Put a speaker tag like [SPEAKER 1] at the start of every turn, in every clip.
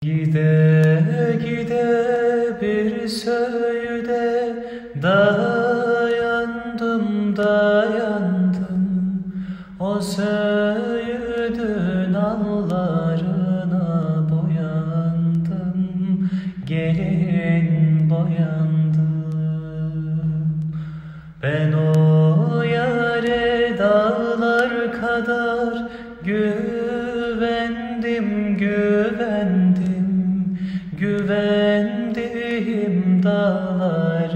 [SPEAKER 1] Gide gide bir söğüde dayandım o söğüdün nallarına boyandım, gelin boyandım. Ben o yâre dağlar kadar güvendim, dağlar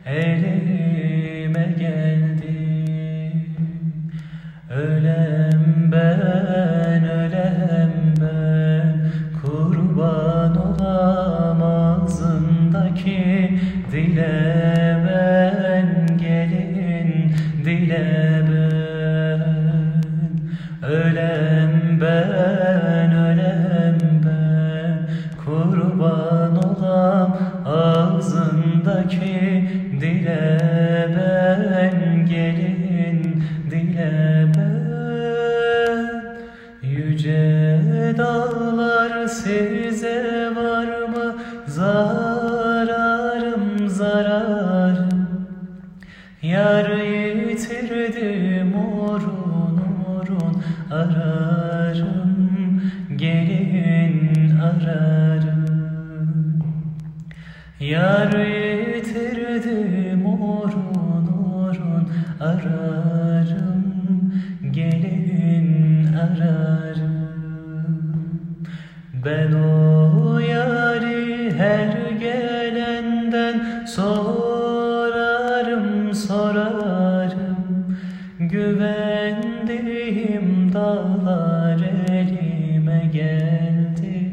[SPEAKER 1] elime geldi. Ölem ben, kurban olam ağzındaki dile ben, gelin dile ben. Ölem ben, kurban olam ağzındaki dile ben, gelin dile ben. Yüce dağlar size var mı zararım, yar yitirdim urun ararım, gelin ararım. Yar yitirdim urun ararım, gelin ararım. Ben o yari her gelenden sorarım, güvendiğim dağlar elime geldi.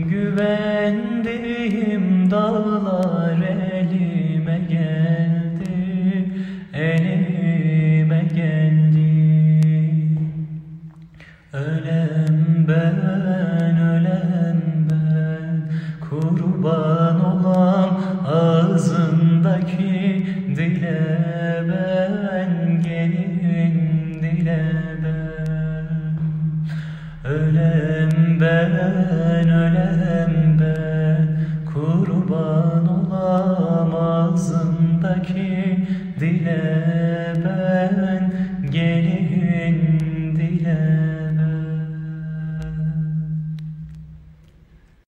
[SPEAKER 1] Güvendiğim dağlar elime geldi. Ölem ben, kurban olam ağzındaki dile ben, gelin dile ben. Ölem ben, kurban olam ağzındaki dile ben.